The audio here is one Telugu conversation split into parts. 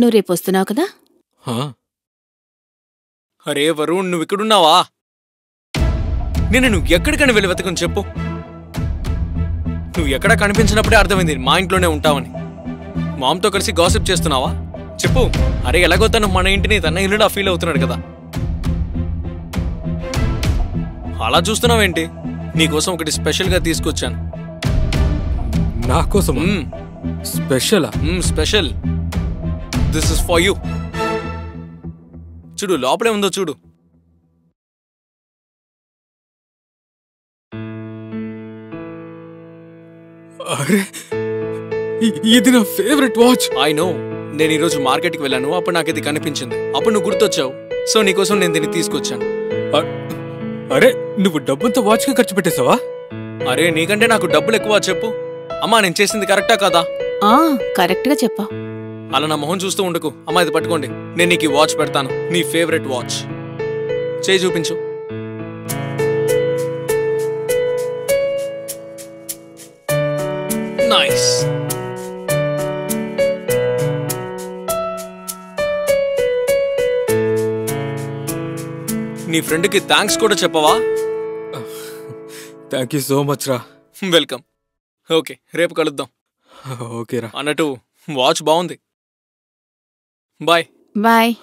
నువ్వు రేపు వస్తున్నావు కదా? అరే వరుణ్, నువ్వు ఇక్కడున్నావా? నువ్వు ఎక్కడికైనా వెళ్ళి వెతకని చెప్పు. నువ్వు ఎక్కడా కనిపించినప్పుడే అర్థమైంది మా ఇంట్లోనే ఉంటావని. మామ్తో కలిసి గాసిప్ చేస్తున్నావా? చెప్పు. అరే ఎలాగో తను మన ఇంటిని తన ఇల్లులా ఫీల్ అవుతున్నాడు కదా. అలా చూస్తున్నావేంటి? నీకోసం ఒకటి స్పెషల్గా తీసుకొచ్చాను. నా కోసం స్పెషలా? Special. This is for you. చూడు, లోపలే ఉందో చూడు. అరే, ఇది నా ఫేవరెట్ వాచ్. I know. నేను ఈరోజు మార్కెట్కి వెళ్ళాను, అప్పుడు నాకు ఇది కనిపించింది. అప్పుడు నువ్వు గుర్తొచ్చావు. సో నీకోసం నేను దీన్ని తీసుకొచ్చాను. అరే, నువ్వు డబ్బంతా వాచ్కి ఖర్చు పెట్టేశావా? అరే, నీకంటే నాకు డబ్బులు ఎక్కువ చెప్పు. అమ్మా, నేను చేసింది కరెక్టా కదా? కరెక్ట్గా చెప్పా. అలా నా మొహం చూస్తూ ఉండకు. అమ్మా, ఇది పట్టుకోండి. నేను నీకు ఈ వాచ్ పెడతాను. నీ ఫేవరెట్ వాచ్. చేయి చూపించు. నైస్. నీ ఫ్రెండ్కి థ్యాంక్స్ కూడా చెప్పవా? థ్యాంక్ యూ సో మచ్ రా. వెల్కమ్. ఓకే, రేపు కలుద్దాం. ఓకేరా. అన్నట్టు వాచ్ బాగుంది. బాయ్. బాయ్.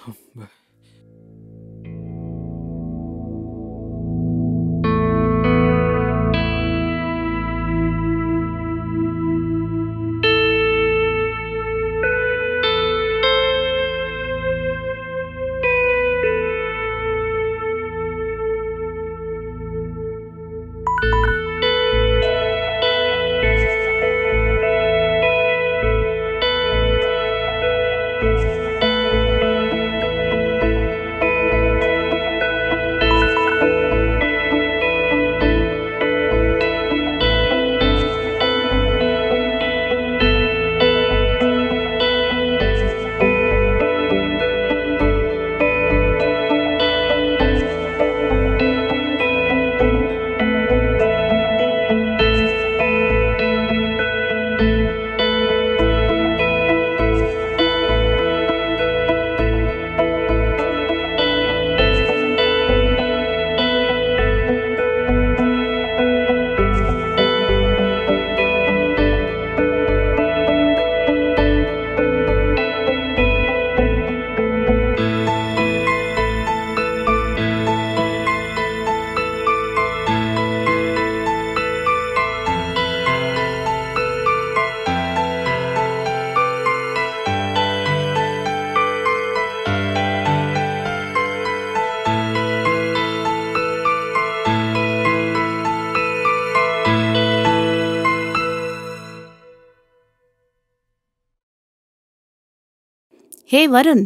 హే వరుణ్,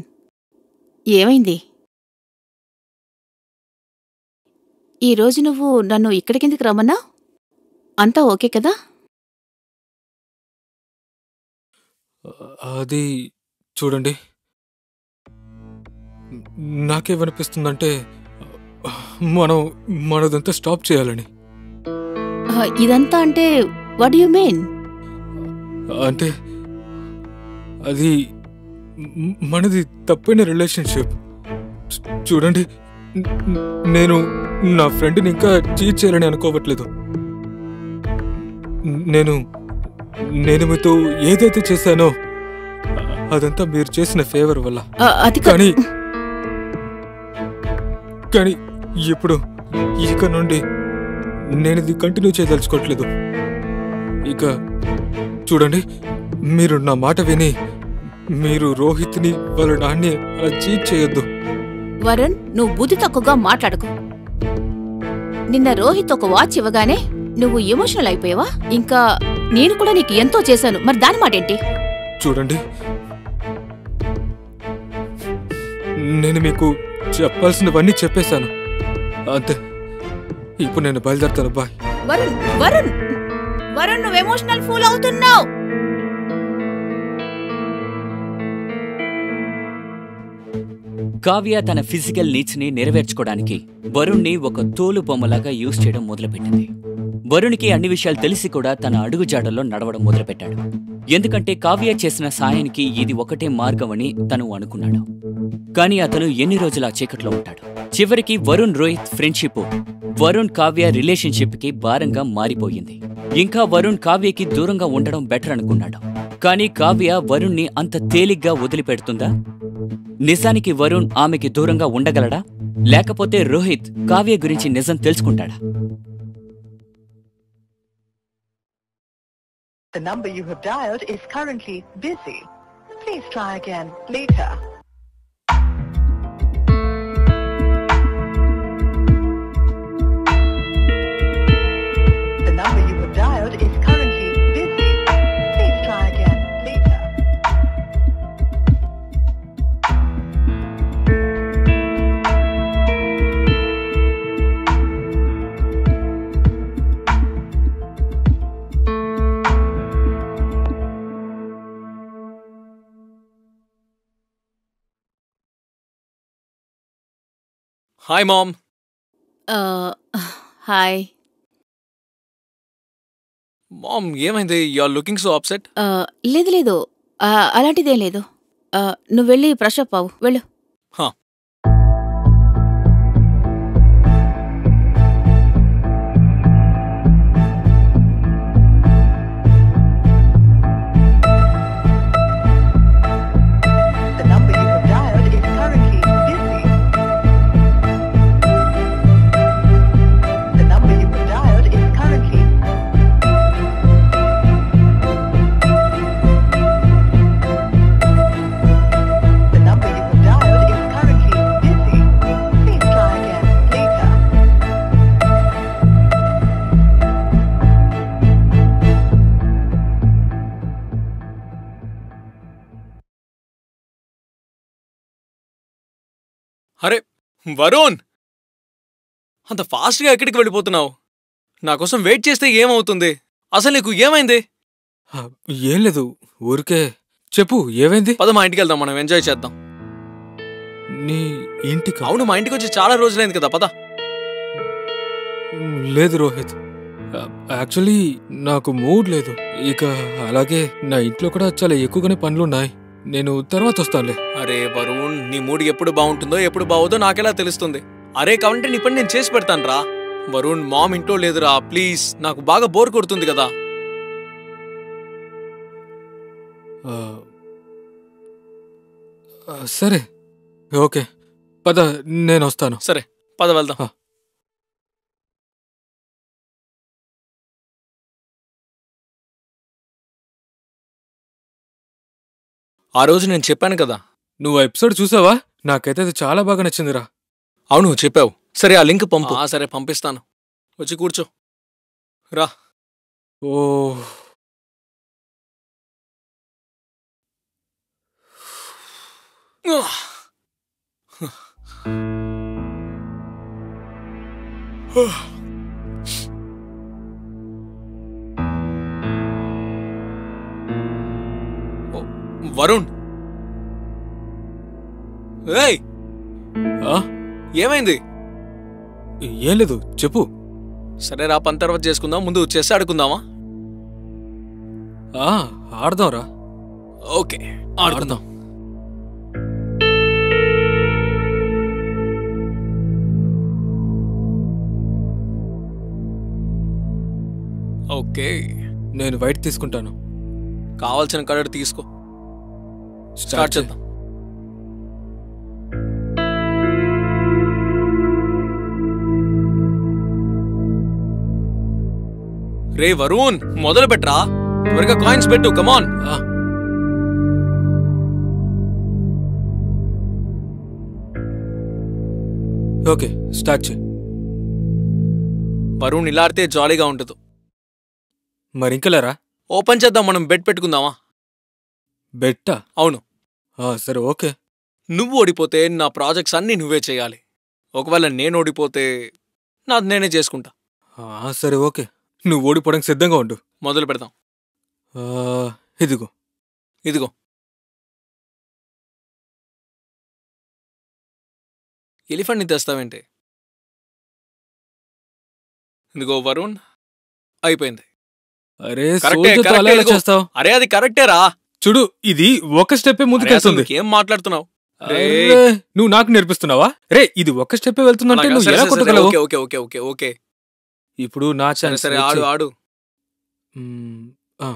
ఏమైంది? ఈరోజు నువ్వు నన్ను ఇక్కడికెందుకు రమ్మన్నా? అంతా ఓకే కదా? అది చూడండి, నాకేమనిపిస్తుందంటే మనం మనదంతా స్టాప్ చేయాలని. ఇదంతా అంటే వాట్ యు మీన్? అంటే అది మనది తప్పైన రిలేషన్షిప్. చూడండి, నేను నా ఫ్రెండ్ని ఇంకా చీట్ చేయాలని అనుకోవట్లేదు. నేను మీతో ఏదైతే చేశానో అదంతా మీరు చేసిన ఫేవర్ వల్ల. కానీ ఇప్పుడు ఇక నుండి నేను ఇది కంటిన్యూ చేయదలుచుకోవట్లేదు. ఇక చూడండి, మీరు నా మాట విని మీరు రోహిత్ని వాళ్ళ నాన్ని అలా చీట్ చేయొద్దు. వరుణ్, నువ్వు బుద్ధి తక్కువగా మాట్లాడకు. నిన్న రోహిత్ ఒక వాచ్ ఇవ్వగానే నువ్వు ఎమోషనల్ అయిపోయావా? ఇంకా నేను కూడా నీకు ఎంతో చేశాను, మరి దాని మాట ఏంటి? చూడండి, నేను మీకు చెప్పాల్సినవన్నీ చెప్పేశాను అంతే. ఇప్పుడు నేను బయలుదేరుతాను. బాయ్. వరుణ్ వరుణ్ వరుణ్, నువ్వు ఎమోషనల్ ఫూల్ అవుతున్నావు. కావ్య తన ఫిజికల్ నీడ్స్ ని నెరవేర్చుకోవడానికి వరుణ్ణి ఒక తోలు బొమ్మలాగా యూజ్ చేయడం మొదలుపెట్టింది. వరుణ్కి అన్ని విషయాలు తెలిసి కూడా తన అడుగుజాడల్లో నడవడం మొదలుపెట్టాడు. ఎందుకంటే కావ్య చేసిన సాయానికి ఇది ఒకటే మార్గమని తను అనుకున్నాడు. కానీ అతను ఎన్ని రోజులు ఆ చీకట్లో ఉంటాడు. చివరికి వరుణ్ రోహిత్ ఫ్రెండ్షిప్ వరుణ్ కావ్య రిలేషన్షిప్ కి భారంగా మారిపోయింది. ఇంకా వరుణ్ కావ్యకి దూరంగా ఉండడం బెటర్ అనుకున్నాడు. కానీ కావ్య వరుణ్ని అంత తేలిగ్గా వదిలిపెడుతుందా? నిజానికి వరుణ్ ఆమెకి దూరంగా ఉండగలడా? లేకపోతే రోహిత్ కావ్య గురించి నిజం తెలుసుకుంటాడా? The number you have dialed is currently busy. Please try again later. The number you have dialed is currently busy. Please try again later. Hi mam. Hi. Mam ఏమైంది? You are looking so upset. లేదు లేదు, అలాంటిదేం లేదు. నువ్వు వెళ్ళి ఫ్రెష్ అప్ అవ్వు, వెళ్ళు. హా. The number you have dialed is currently busy. The number you have dialed is currently. The number you have dialed is currently busy. Please try again later. అరే వరుణ్, అంత ఫాస్ట్గా ఎక్కడికి వెళ్ళిపోతున్నావు? నా కోసం వెయిట్ చేస్తే ఏమవుతుంది? అసలు నీకు ఏమైంది? ఏం లేదు, ఊరికే. చెప్పు, ఏమైంది? పద మా ఇంటికి వెళ్దాం, మనం ఎంజాయ్ చేద్దాం. నీ ఇంటికి? అవును, మా ఇంటికి వచ్చి చాలా రోజులైంది కదా, పద. లేదు రోహిత్, యాక్చువల్లీ నాకు మూడ్ లేదు. ఇక అలాగే నా ఇంట్లో కూడా చాలా ఎక్కువగానే పనులున్నాయి. నేను తర్వాత వస్తానులే. అరే వరుణ్, నీ మూడ్ ఎప్పుడు బాగుంటుందో ఎప్పుడు బాగోదో నాకెలా తెలుస్తుంది? అరే కావాలంటే నీ పని నేను చేసి పెడతాను రా. వరుణ్, మామ్ ఇంట్లో లేదురా, ప్లీజ్. నాకు బాగా బోర్ కొడుతుంది కదా. సరే, ఓకే, పద, నేను వస్తాను. సరే పద వెళ్దాం. ఆ రోజు నేను చెప్పాను కదా. నువ్వు ఎపిసోడ్ చూసావా? నాకైతే అది చాలా బాగా నచ్చిందిరా. అవును చెప్పావు. సరే ఆ లింక్ పంపు. సరే పంపిస్తాను. వచ్చి కూర్చో రా. ఓ వరుణ్, ఏయ్ ఆ? ఏమైంది? ఏం లేదు, చెప్పు. సరే రా, పని తర్వాత చేసుకుందాం. ముందు చెస్ ఆడుకుందామా? ఆడదాంరా. ఓకే ఆడుకుందాం. ఓకే, నేను వైట్ తీసుకుంటాను. కావాల్సిన కలర్ తీసుకో. స్టార్ట్ చేద్దాం. రే వరుణ్, మొదలు పెట్టరా. త్వరగా కాయిన్స్ పెట్టు, కమాన్. ఓకే, స్టార్ట్ చేయి. వరుణ్, ఇలా ఆడితే జాలీగా ఉండదు. మరి ఇంకలేరా? ఓపెన్ చేద్దాం, మనం బెట్ పెట్టుకుందామా? బెట్టా? అవును. సరే, ఓకే. నువ్వు ఓడిపోతే నా ప్రాజెక్ట్స్ అన్నీ నువ్వే చేయాలి. ఒకవేళ నేను ఓడిపోతే నాది నేనే చేసుకుంటా. సరే, ఓకే. నువ్వు ఓడిపోవడానికి సిద్ధంగా ఉండు. మొదలు పెడదాం. ఇదిగో. ఇదిగో. ఎలిఫెంట్ని తెస్తావేంటి? ఇదిగో వరుణ్, అయిపోయింది. అరే కరెక్టే, సోల్జర్తో కరెక్టే, అలా ఎలా ఇదిగో. చేస్తావు? అరే అది కరెక్టేరా. చూడు ఇది ఒక స్టెప్పే ముందుకెళ్తుంది. ఏం మాట్లాడుతున్నావు? అరే, నువ్వు నాకు నేర్పిస్తున్నావా? రే ఇది ఒక స్టెప్పే వెళ్తుందంటే నువ్వు ఎలా కొట్టగలవు? Okay okay okay okay okay ఇప్పుడు నా సరే ఛాన్స్. సరే ఆడు ఆడు. ఆ.